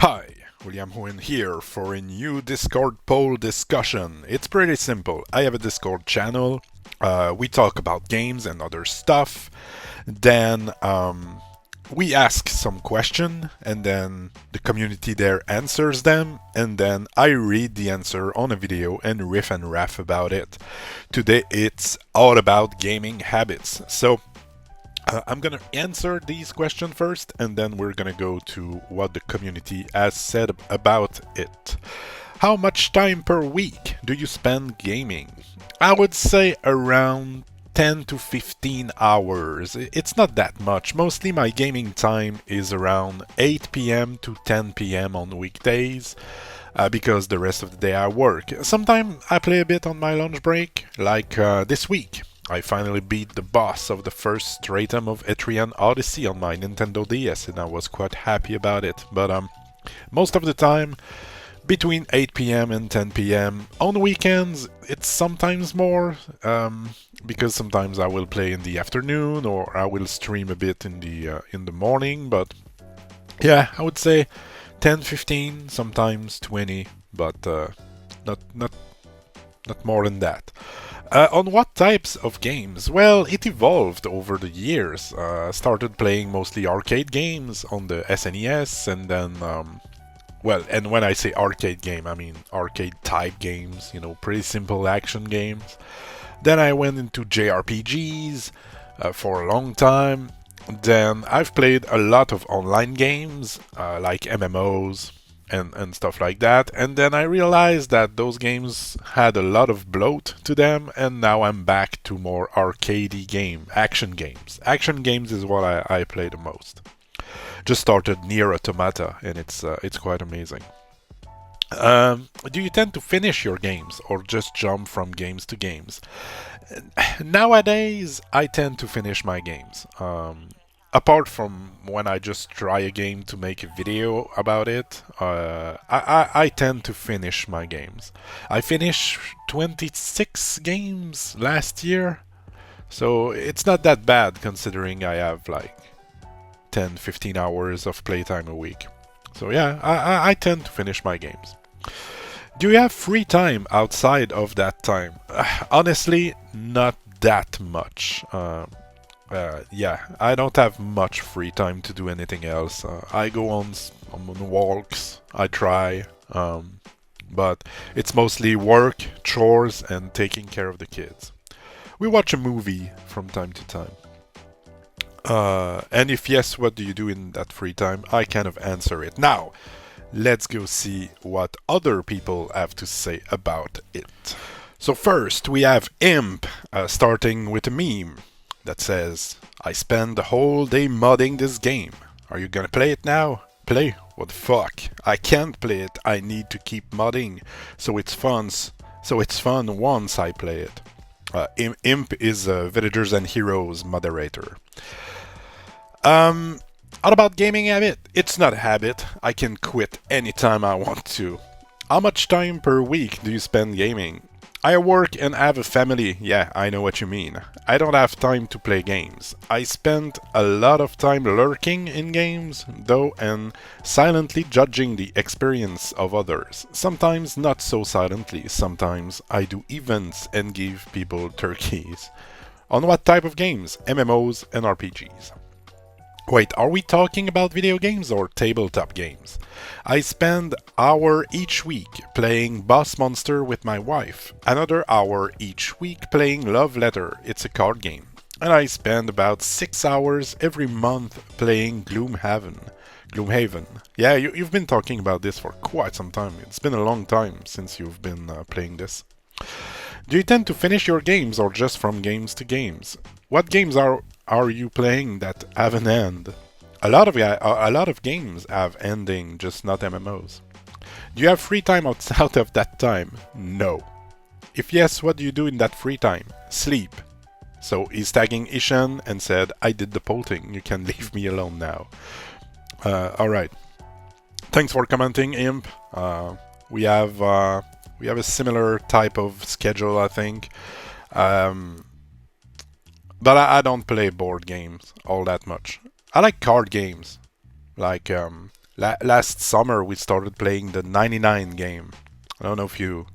Hi, William Hohen here for a new Discord poll discussion. It's pretty simple. I have a Discord channel. We talk about games and other stuff. Then we ask some question, and then the community there answers them, and then I read the answer on a video and riff and raff about it. Today it's all about gaming habits. So I'm gonna answer these questions first, and then we're gonna go to what the community has said about it. How much time per week do you spend gaming? I would say around 10 to 15 hours. It's not that much. Mostly my gaming time is around 8 p.m. to 10 p.m. on weekdays. Because the rest of the day I work. Sometimes I play a bit on my lunch break, like this week. I finally beat the boss of the first stratum of Etrian Odyssey on my Nintendo DS, and I was quite happy about it. But most of the time, between 8 p.m. and 10 p.m. On weekends, it's sometimes more, because sometimes I will play in the afternoon or I will stream a bit in the morning. But yeah, I would say 10, 15, sometimes 20, but not more than that. On what types of games? Well, it evolved over the years. Started playing mostly arcade games on the SNES, and then, well, and when I say arcade game, I mean arcade type games, pretty simple action games. Then I went into JRPGs for a long time. Then I've played a lot of online games, like MMOs, and stuff like that. And then I realized that those games had a lot of bloat to them, and now I'm back to more arcadey action games. Action games is what I play the most. Just started Nier Automata, and it's quite amazing. Do you tend to finish your games or just jump from games to games? Nowadays, I tend to finish my games. Apart from when I just try a game to make a video about it, I tend to finish my games. I finished 26 games last year, so it's not that bad considering I have like 10, 15 hours of playtime a week. So yeah, I tend to finish my games. Do you have free time outside of that time? Honestly, not that much. Yeah, I don't have much free time to do anything else. I go on walks, I try, but it's mostly work, chores, and taking care of the kids. We watch a movie from time to time. And if yes, what do you do in that free time? I kind of answer it. Now, let's go see what other people have to say about it. So first, we have Imp, starting with a meme that says, I spend the whole day modding this game. Are you gonna play it now? Play? What the fuck? I can't play it. I need to keep modding. So it's fun once I play it. Imp is Villagers and Heroes moderator. What about gaming habit? It's not a habit. I can quit anytime I want to. How much time per week do you spend gaming? I work and have a family. Yeah, I know what you mean. I don't have time to play games. I spend a lot of time lurking in games, though, and silently judging the experience of others. Sometimes not so silently. Sometimes I do events and give people turkeys. On what type of games? MMOs and RPGs. Wait, are we talking about video games or tabletop games? I spend hour each week playing Boss Monster with my wife, another hour each week playing Love Letter, it's a card game, and I spend about 6 hours every month playing Gloomhaven. Yeah, you've been talking about this for quite some time. It's been a long time since you've been playing this. Do you tend to finish your games or just from games to games? What games are you playing that have an end? A lot of games have ending, just not MMOs. Do you have free time outside of that time? No. If yes, what do you do in that free time? Sleep. So he's tagging Ishan and said, I did the polling, you can leave me alone now. Alright. Thanks for commenting, Imp. We have a similar type of schedule, I think. But I don't play board games all that much. I like card games, like Last summer we started playing the 99 game. I don't know if you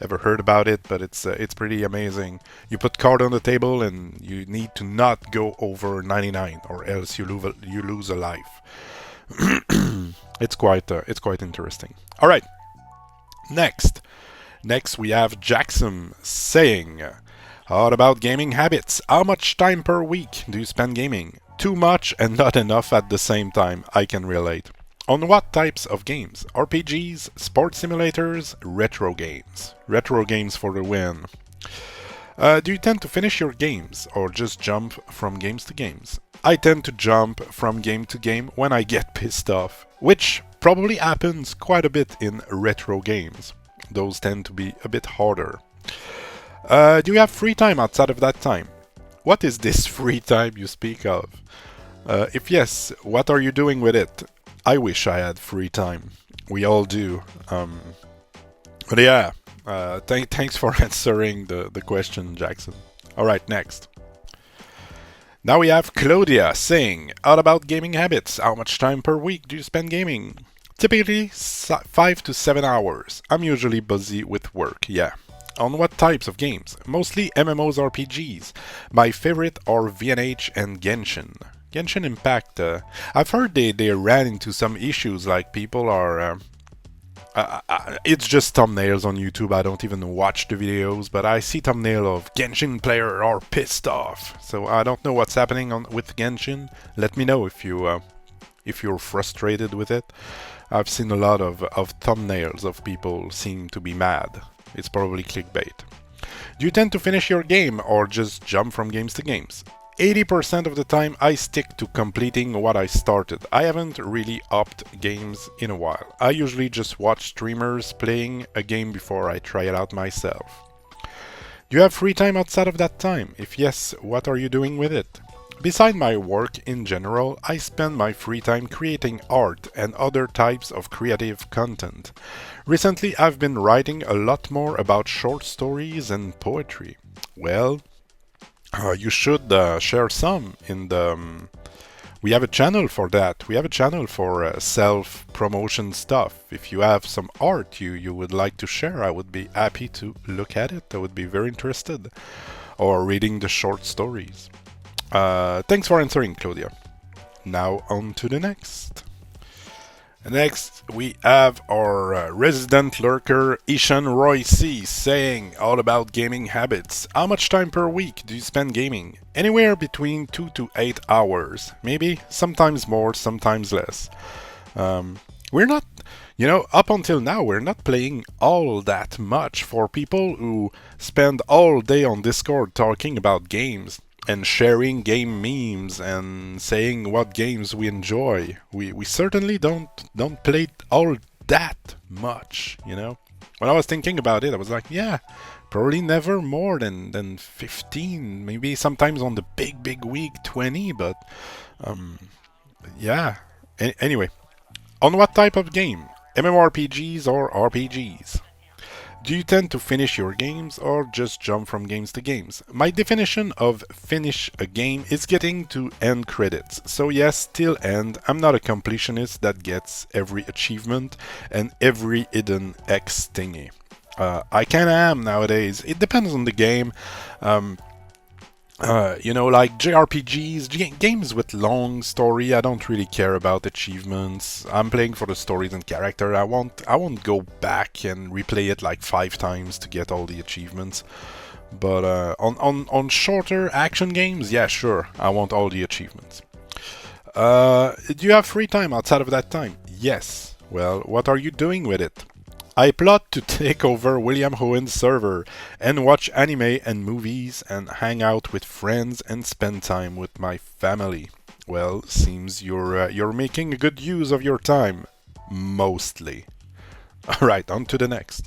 ever heard about it, but it's pretty amazing. You put card on the table and you need to not go over 99, or else you lose a life. It's quite interesting. All right, next. Next we have Jackson saying, "What about gaming habits? How much time per week do you spend gaming? Too much and not enough at the same time. I can relate." On what types of games? RPGs, sports simulators, retro games. Retro games for the win. Do you tend to finish your games or just jump from games to games? I tend to jump from game to game when I get pissed off, which probably happens quite a bit in retro games. Those tend to be a bit harder. Do you have free time outside of that time? What is this free time you speak of? If yes, what are you doing with it? I wish I had free time. We all do. But yeah, thanks for answering the question, Jackson. Alright, next. Now we have Claudia saying, "How about gaming habits? How much time per week do you spend gaming?" Typically 5 to 7 hours. I'm usually busy with work, yeah. On what types of games? Mostly MMOs, RPGs. My favorite are VNH and Genshin. Genshin Impact, I've heard they ran into some issues, like people are... it's just thumbnails on YouTube, I don't even watch the videos, but I see thumbnail of Genshin player are pissed off. So I don't know what's happening with Genshin. Let me know if you're frustrated with it. I've seen a lot of thumbnails of people seem to be mad. It's probably clickbait. Do you tend to finish your game or just jump from games to games? 80% of the time I stick to completing what I started. I haven't really upped games in a while. I usually just watch streamers playing a game before I try it out myself. Do you have free time outside of that time? If yes, what are you doing with it? Beside my work in general, I spend my free time creating art and other types of creative content. Recently, I've been writing a lot more about short stories and poetry. Well, you should share some in the... we have a channel for that. We have a channel for self-promotion stuff. If you have some art you would like to share, I would be happy to look at it. I would be very interested. Or reading the short stories. Thanks for answering, Claudia. Now on to the next. Next, we have our resident lurker, Ishan Roy C, saying, "All about gaming habits. How much time per week do you spend gaming? Anywhere between 2 to 8 hours. Maybe, sometimes more, sometimes less. We're not, up until now, we're not playing all that much. For people who spend all day on Discord talking about games and sharing game memes and saying what games we enjoy, we certainly don't play all that much, When I was thinking about it, I was like, yeah, probably never more than 15, maybe sometimes on the big week 20, but yeah. Anyway, on what type of game? MMORPGs or RPGs? Do you tend to finish your games or just jump from games to games? My definition of finish a game is getting to end credits. So yes, till end. I'm not a completionist that gets every achievement and every hidden X thingy. I kinda am nowadays. It depends on the game. Like JRPGs, games with long story, I don't really care about achievements. I'm playing for the stories and character. I won't go back and replay it like 5 times to get all the achievements. But on shorter action games, yeah, sure, I want all the achievements. Do you have free time outside of that time? Yes. Well, what are you doing with it? I plot to take over William Owen's server and watch anime and movies and hang out with friends and spend time with my family. Well, seems you're making a good use of your time. Mostly. Alright, on to the next.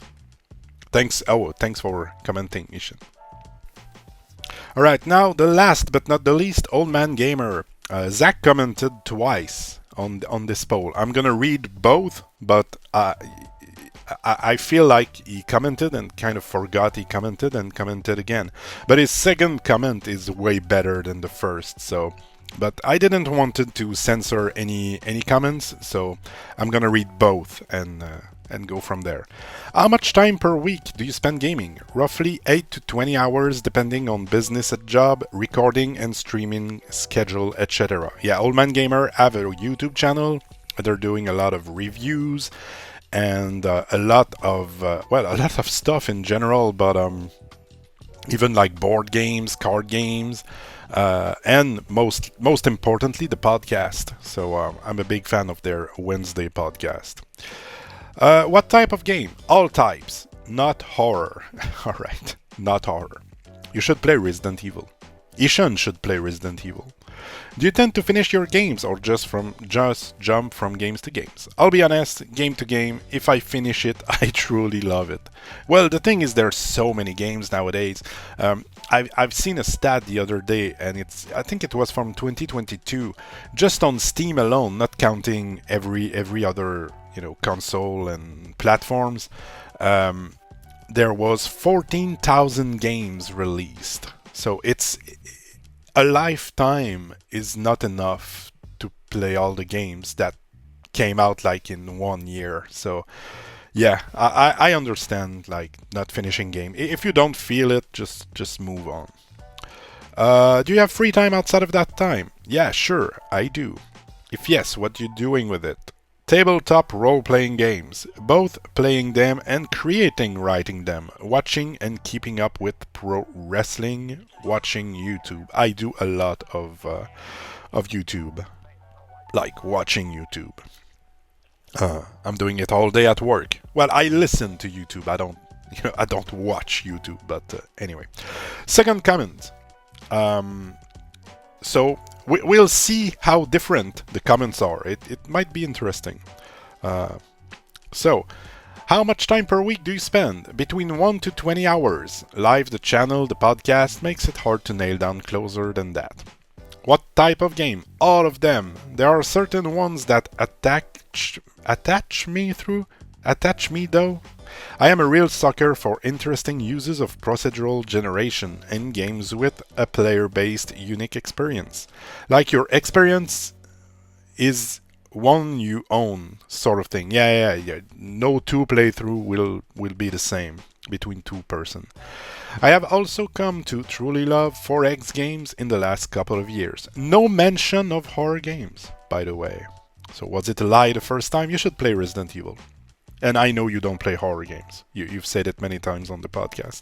Thanks for commenting, Ishan. Alright, now the last but not the least, Old Man Gamer. Zach commented twice on this poll. I'm gonna read both, but I feel like he commented and kind of forgot he commented and commented again. But his second comment is way better than the first, so But I didn't want to censor any comments, so I'm gonna read both and go from there. How much time per week do you spend gaming? Roughly 8 to 20 hours depending on business at job, recording and streaming schedule, etc. Yeah, Old Man Gamer have a YouTube channel. They're doing a lot of reviews and a lot of a lot of stuff in general, but even like board games, card games, and most importantly, the podcast. So I'm a big fan of their Wednesday podcast. What type of game? All types, not horror. All right, not horror. You should play Resident Evil. Ishan should play Resident Evil. Do you tend to finish your games or just jump from games to games? I'll be honest, game to game, if I finish it, I truly love it. Well, the thing is, there's so many games nowadays. I've seen a stat the other day, and I think it was from 2022, just on Steam alone, not counting every other console and platforms. There was 14,000 games released. So it's a lifetime is not enough to play all the games that came out like in 1 year. So yeah, I understand like not finishing game. If you don't feel it, just move on. Do you have free time outside of that time? Yeah, sure, I do. If yes, what you doing with it? Tabletop role-playing games, both playing them and writing them, watching and keeping up with pro wrestling, watching YouTube. I do a lot of YouTube, like watching YouTube. I'm doing it all day at work. Well, I listen to YouTube. I don't, I don't watch YouTube. But anyway, second comment. So we'll see how different the comments are. It might be interesting. So, how much time per week do you spend? Between 1 to 20 hours. Live, the channel, the podcast makes it hard to nail down closer than that. What type of game? All of them. There are certain ones that attach me though. I am a real sucker for interesting uses of procedural generation and games with a player-based unique experience. Like your experience is one you own, sort of thing. Yeah. No two playthrough will be the same between two person. I have also come to truly love 4X games in the last couple of years. No mention of horror games, by the way. So was it a lie the first time? You should play Resident Evil. And I know you don't play horror games. You've said it many times on the podcast.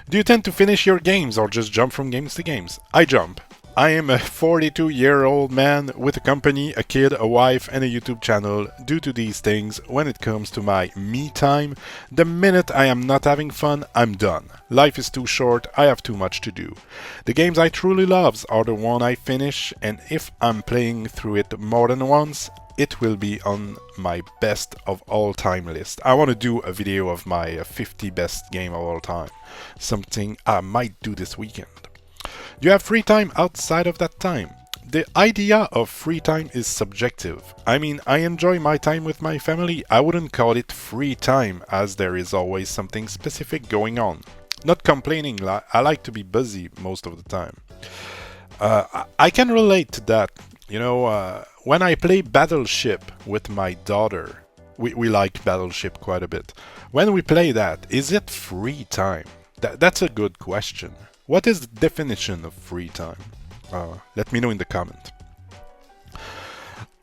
Do you tend to finish your games or just jump from games to games? I jump. I am a 42-year-old man with a company, a kid, a wife, and a YouTube channel. Due to these things, when it comes to my me time, the minute I am not having fun, I'm done. Life is too short, I have too much to do. The games I truly love are the one I finish, and if I'm playing through it more than once, it will be on my best of all time list. I want to do a video of my 50 best game of all time. Something I might do this weekend. Do you have free time outside of that time? The idea of free time is subjective. I mean, I enjoy my time with my family. I wouldn't call it free time as there is always something specific going on. Not complaining, I like to be busy most of the time. I can relate to that. When I play Battleship with my daughter, we like Battleship quite a bit. When we play that, is it free time? That's a good question. What is the definition of free time? Let me know in the comment.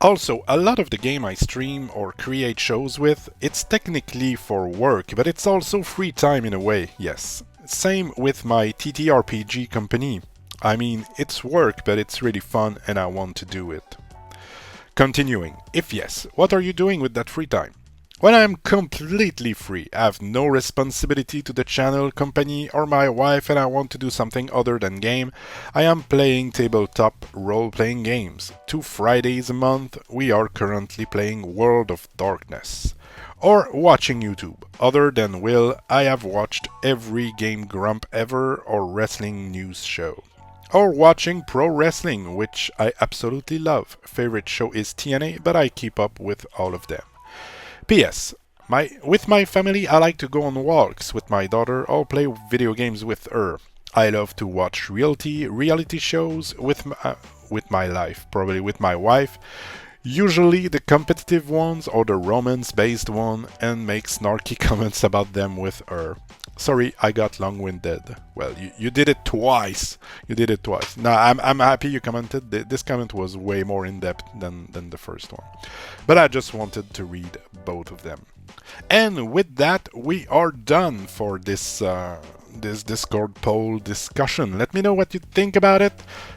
Also, a lot of the game I stream or create shows with, it's technically for work, but it's also free time in a way, yes. Same with my TTRPG company. I mean, it's work, but it's really fun and I want to do it. Continuing, if yes, what are you doing with that free time? When I am completely free, I have no responsibility to the channel, company, or my wife, and I want to do something other than game, I am playing tabletop role-playing games. 2 Fridays a month, we are currently playing World of Darkness. Or watching YouTube. Other than Will, I have watched every Game Grump ever or wrestling news show. Or watching pro wrestling, which I absolutely love. Favorite show is TNA, but I keep up with all of them. P.S. With my family, I like to go on walks with my daughter or play video games with her. I love to watch reality shows with my life, probably with my wife. Usually the competitive ones or the romance-based one, and make snarky comments about them with her. Sorry, I got long-winded. Well, you did it twice. You did it twice. No, I'm happy you commented. This comment was way more in-depth than the first one. But I just wanted to read both of them. And with that, we are done for this Discord poll discussion. Let me know what you think about it.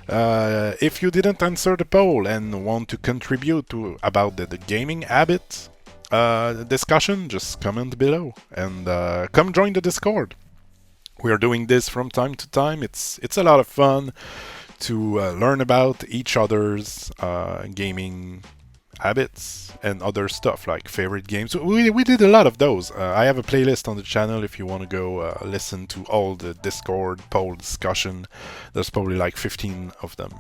If you didn't answer the poll and want to contribute to about the gaming habits discussion, just comment below and come join the Discord. We are doing this from time to time. It's a lot of fun to learn about each other's gaming habits and other stuff like favorite games. We did a lot of those. I have a playlist on the channel if you want to go listen to all the Discord poll discussion. There's probably like 15 of them.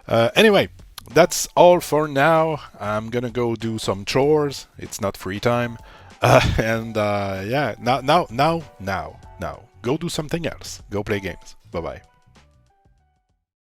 Anyway, that's all for now. I'm gonna go do some chores. It's not free time. Yeah, now, go do something else. Go play games. Bye bye.